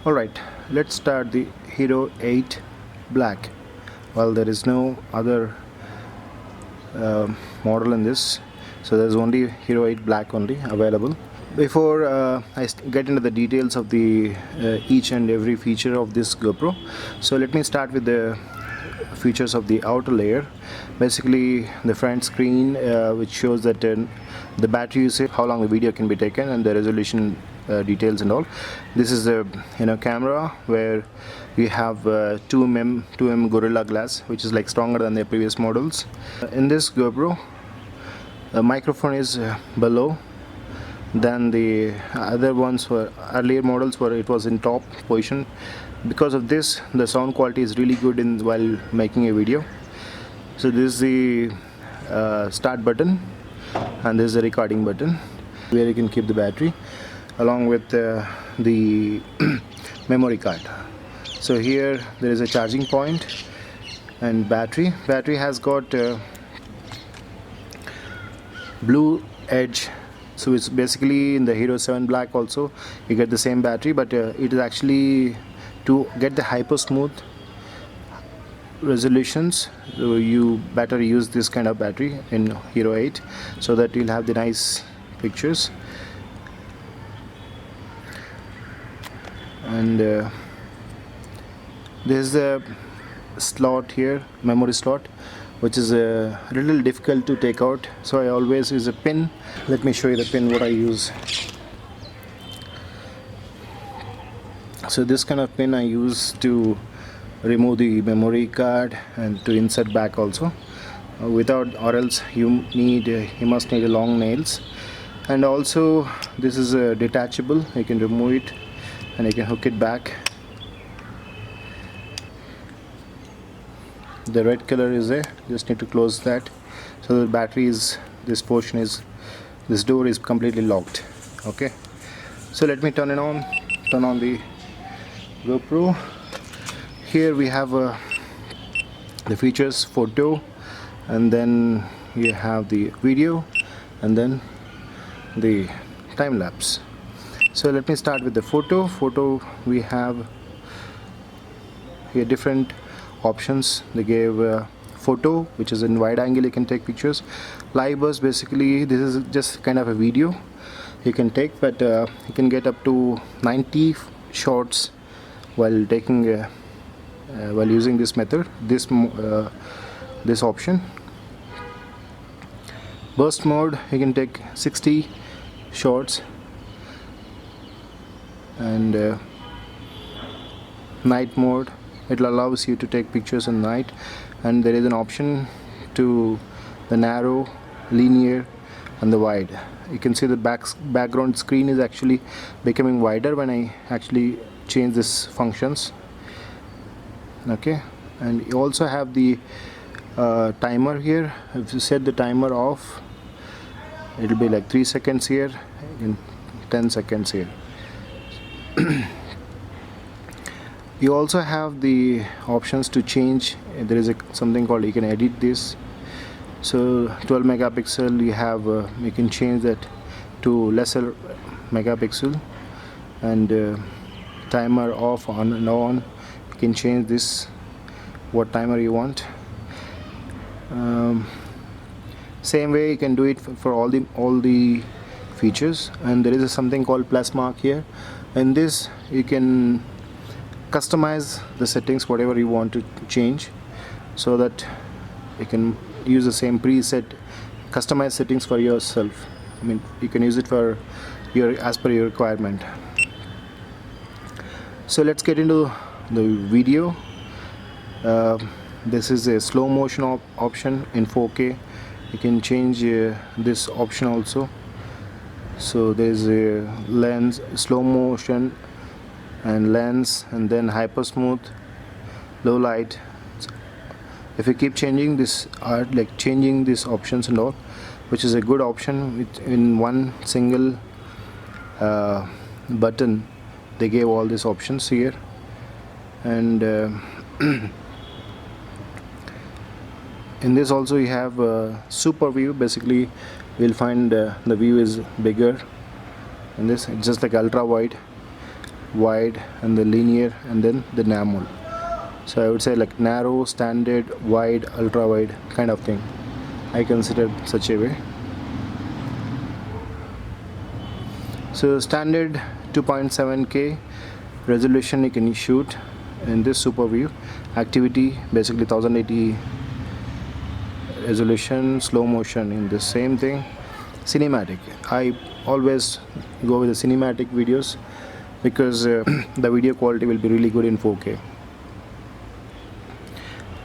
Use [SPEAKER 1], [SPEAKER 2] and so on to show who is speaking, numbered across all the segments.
[SPEAKER 1] Alright, let's start the Hero 8 Black. Well, there is no other model in this, so there's only Hero 8 Black only available. Before I get into the details of the each and every feature of this GoPro, so let me start with the features of the outer layer. Basically, the front screen which shows that the battery usage, how long the video can be taken, and the resolution details and all. This is a camera where we have 2mm Gorilla Glass, which is like stronger than the previous models. In this GoPro, the microphone is below than the other ones. Were earlier models where it was in top position. Because of this, the sound quality is really good while making a video. So this is the start button, and this is the recording button where you can keep the battery along with the memory card. So here there is a charging point and battery has got blue edge. So it's basically in the Hero 7 Black also you get the same battery, but it is actually to get the hyper smooth resolutions. So you better use this kind of battery in Hero 8 so that you'll have the nice pictures. And there's a slot here, memory slot, which is a little difficult to take out, so I always use a pin. Let me show you the pin what I use. So this kind of pin I use to remove the memory card and to insert back also. Without, or else you must need long nails. And also this is detachable, you can remove it and you can hook it back. The red color is there, just need to close that. So the battery is, this door is completely locked. Okay, so let me turn on the GoPro. Here we have the features: photo, and then you have the video, and then the time lapse. So let me start with the photo. We have here different options. They gave photo, which is in wide angle, you can take pictures. Live burst, basically this is just kind of a video you can take, but you can get up to 90 shots while taking while using this method, this option. Burst mode, you can take 60 shots. And night mode, it allows you to take pictures in night. And there is an option to the narrow, linear, and the wide. You can see the background screen is actually becoming wider when I actually change this functions. Okay, and you also have the timer here. If you set the timer off, it will be like 3 seconds here and 10 seconds here. You also have the options to change. There is something called, you can edit this. So 12 megapixel, you have you can change that to lesser megapixel, and timer off, on and on. You can change this what timer you want. Same way you can do it for all the features. And there is something called plus mark here. In this you can customize the settings whatever you want to change, so that you can use the same preset customized settings for yourself. I mean, you can use it for as per your requirement. So let's get into the video. This is a slow motion option in 4K. You can change this option also. So there's a lens, slow motion, and lens, and then hyper smooth, low light. If you keep changing this, like changing these options and all, which is a good option in one single button. They gave all these options here. And in this also you have super view. Basically we'll find the view is bigger in this. It's just like ultra wide. wide, and the linear, and then the normal. So I would say like narrow, standard, wide, ultra wide kind of thing. I consider such a way. So standard 2.7K resolution you can shoot in this super view. Activity basically 1080 resolution, slow motion in the same thing. Cinematic, I always go with the cinematic videos because the video quality will be really good in 4K.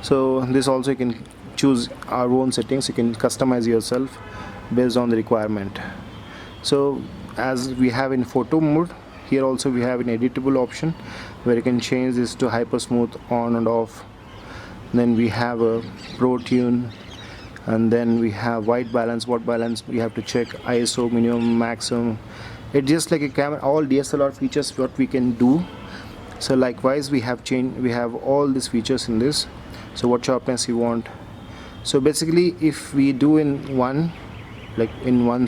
[SPEAKER 1] So this also you can choose our own settings, you can customize yourself based on the requirement. So as we have in photo mode, here also we have an editable option where you can change this to hyper smooth on and off. Then we have a pro tune, and then we have white balance, we have to check ISO, minimum, maximum. It's just like a camera, all DSLR features what we can do. So likewise we have all these features in this. So what sharpness you want. So basically if we do in one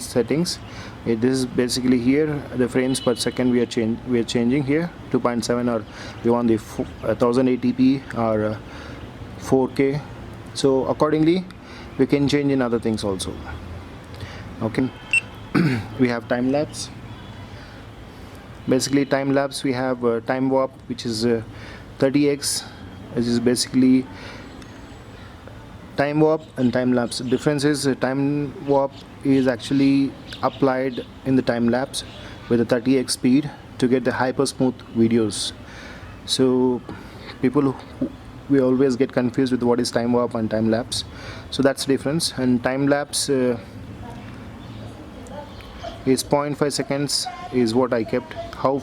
[SPEAKER 1] settings, this is basically here the frames per second we are changing here 2.7, or we want the 1080p or 4K. So accordingly we can change in other things also. Okay. We have time lapse. Basically time lapse we have time warp, which is 30x. This is basically time warp and time lapse. The difference is time warp is actually applied in the time lapse with a 30x speed to get the hyper smooth videos. So people we always get confused with what is time warp and time lapse. So that's the difference. And time lapse is 0.5 seconds is what I kept. How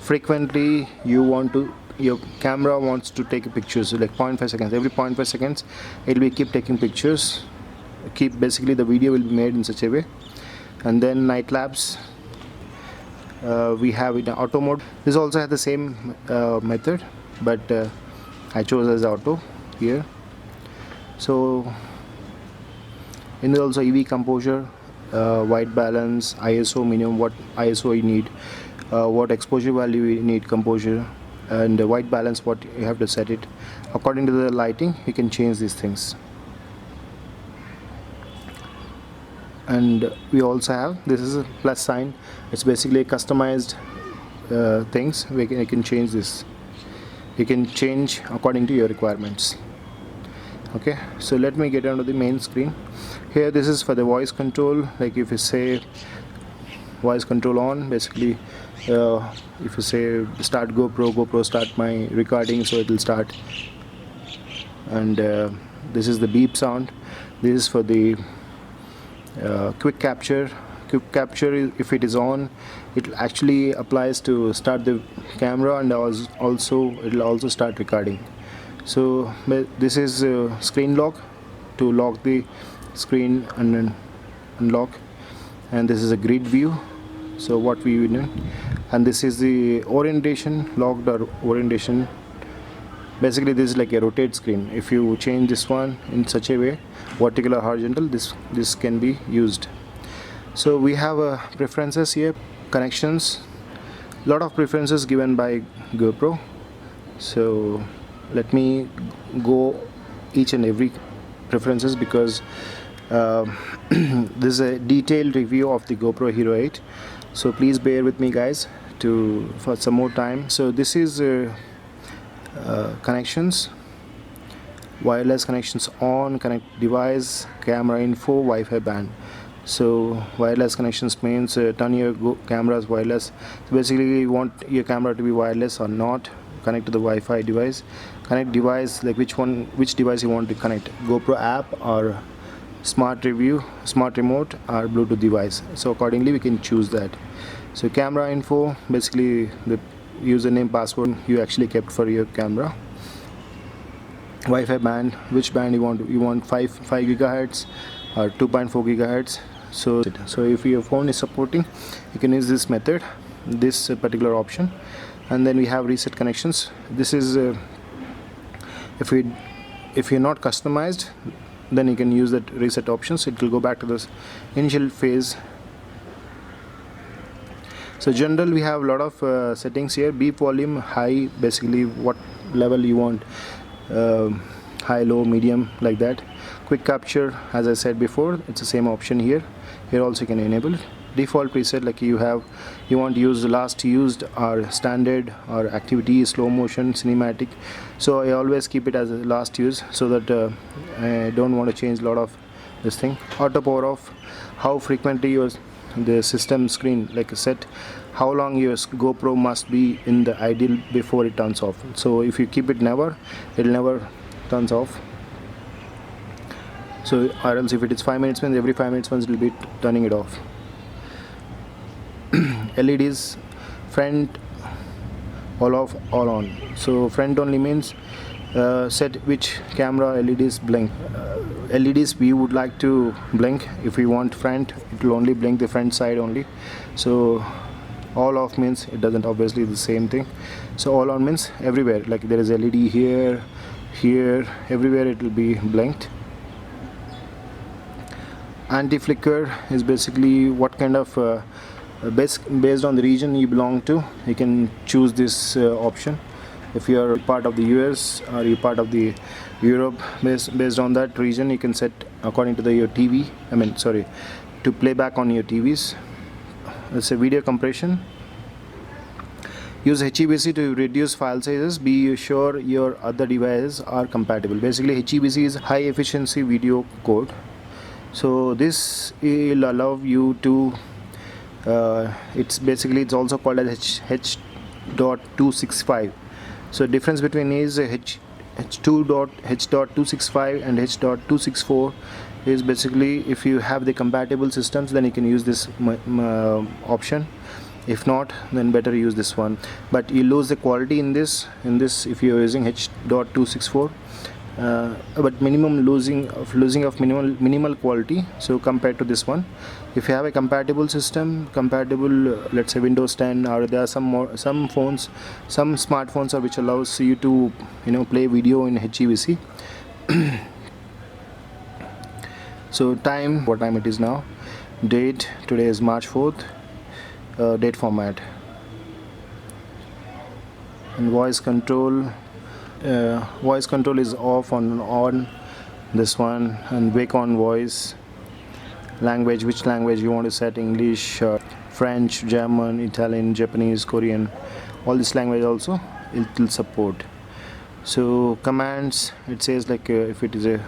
[SPEAKER 1] frequently your camera wants to take pictures. So like 0.5 seconds, every 0.5 seconds it will keep taking pictures, basically the video will be made in such a way. And then night lapse we have in auto mode. This also has the same method, but I chose as auto here. So in there also EV composure, white balance, ISO minimum, what ISO you need, what exposure value you need, composure, and white balance, what you have to set it according to the lighting. You can change these things. And we also have, this is a plus sign, it's basically customized things. You can change this, you can change according to your requirements. Okay, so let me get onto the main screen. Here this is for the voice control. Like if you say voice control on, basically if you say start GoPro start my recording, so it will start. And this is the beep sound. This is for the quick capture. Quick capture, if it is on, it actually applies to start the camera, and also it will also start recording. So this is screen lock, to lock the screen and then unlock. And this is a grid view, so what we do. And this is the orientation, locked or orientation. Basically this is like a rotate screen. If you change this one in such a way, vertical or horizontal, this can be used. So we have preferences here, connections, lot of preferences given by GoPro. So let me go each and every preferences, because this is a detailed review of the GoPro Hero 8, so please bear with me guys for some more time. So this is connections, wireless connections on, connect device, camera info, Wi-Fi band. So wireless connections means turn your cameras wireless. So basically you want your camera to be wireless or not, connect to the Wi-Fi device. Connect device, like which device you want to connect, GoPro app or smart remote or Bluetooth device. So accordingly we can choose that. So camera info, basically the username, password you actually kept for your camera. Wi-Fi band, which band you want 5 gigahertz or 2.4 gigahertz. So if your phone is supporting, you can use this method, this particular option. And then we have reset connections. This is if you're not customized, then you can use that reset options. It will go back to this initial phase. So general, we have a lot of settings here. Beep volume, high, basically what level you want, high, low, medium, like that. Quick capture, as I said before, it's the same option here. Here also you can enable it. Default preset, like you want to use the last used or standard or activity, slow motion, cinematic. So I always keep it as a last use, so that I don't want to change a lot of this thing. Auto power off, how frequently the system screen, like set how long your GoPro must be in the idle before it turns off. So if you keep it never, it'll never turns off. So or else if it is 5 minutes, means every 5 minutes once it will be turning it off. LEDs, front, all off, all on. So front only means set which camera LEDs blink. LEDs we would like to blink. If we want front, it will only blink the front side only. So all off means it doesn't, obviously the same thing. So all on means everywhere, like there is LED here, here, everywhere it will be blinked. Anti-flicker is basically what kind of based on the region you belong to, you can choose this option. If you are part of the US or you part of the Europe, based on that region you can set according to your TV, to play back on your TVs. It's a video compression. Use HEVC to reduce file sizes. Be sure your other devices are compatible. Basically HEVC is high efficiency video code. So this will allow you to it's also called as H.265. so difference between is H.265 and H.264 is basically, if you have the compatible systems then you can use this option. If not, then better use this one, but you lose the quality in this if you are using H.264. But minimum losing of minimal quality, so compared to this one. If you have a compatible system, let's say Windows 10, or there are some smartphones which allows you to play video in HEVC. So time, what time it is now, date, today is March 4th, date format, and voice control. Voice control is off on this one, and wake on voice. Language, which language you want to set, English, French, German, Italian, Japanese, Korean, all this language also it will support. So commands, it says like if it is I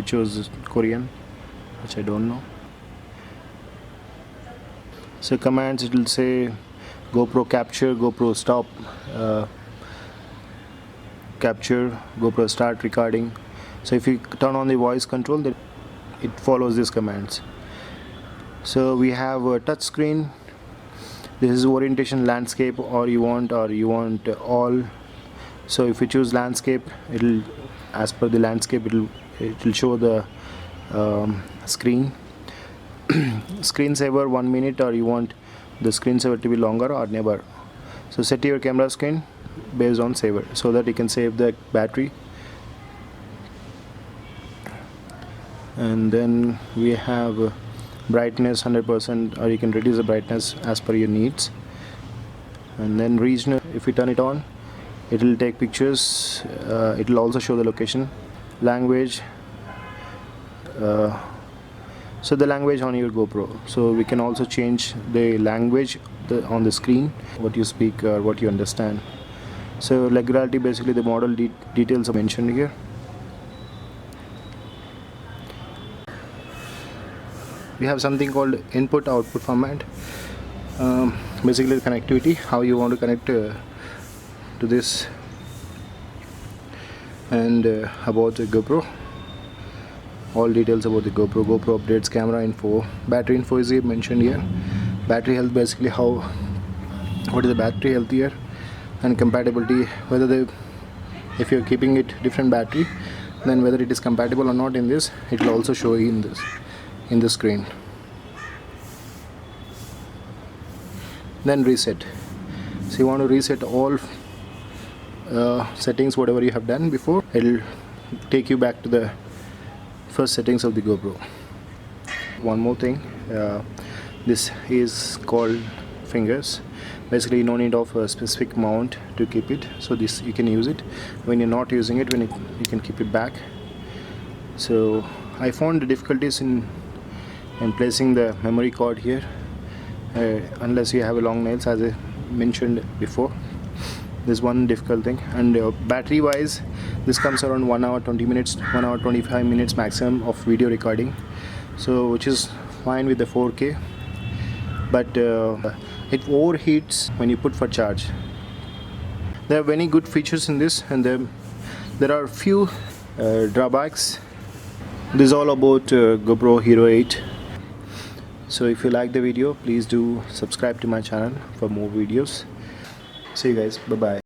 [SPEAKER 1] chose Korean, which I don't know. So commands, it will say GoPro capture, GoPro stop capture, GoPro start recording. So if you turn on the voice control, then it follows these commands. So we have a touch screen. This is orientation, landscape, or you want all. So if you choose landscape, it'll, as per the landscape, it'll show the screen. Screensaver 1 minute, or you want the screensaver to be longer or never. So set your camera screen based on saver, so that you can save the battery. And then we have brightness 100%, or you can reduce the brightness as per your needs. And then regional, if you turn it on, it will take pictures. It will also show the location. Language, so the language on your GoPro, so we can also change the language on the screen, what you speak or what you understand. So regularity, basically the model details are mentioned here. We have something called input output format. Basically the connectivity, how you want to connect to this, and about the GoPro, all details about the GoPro updates, camera info, battery info is here mentioned here. Battery health, basically what is the battery health here, and compatibility, whether if you're keeping it different battery, then whether it is compatible or not. In this, it will also show you in the screen. Then reset. So you want to reset all settings, whatever you have done before. It'll take you back to the first settings of the GoPro. One more thing, this is called fingers. Basically no need of a specific mount to keep it, so this you can use it when you're not using it, you can keep it back. So I found the difficulties in placing the memory card here, unless you have a long nails, as I mentioned before. This one difficult thing. And battery wise, this comes around 1 hour 20 minutes, 1 hour 25 minutes maximum of video recording, so which is fine with the 4K, but it overheats when you put for charge. There are many good features in this, and there are few drawbacks. This is all about GoPro Hero 8. So if you like the video, please do subscribe to my channel for more videos. See you guys, bye bye.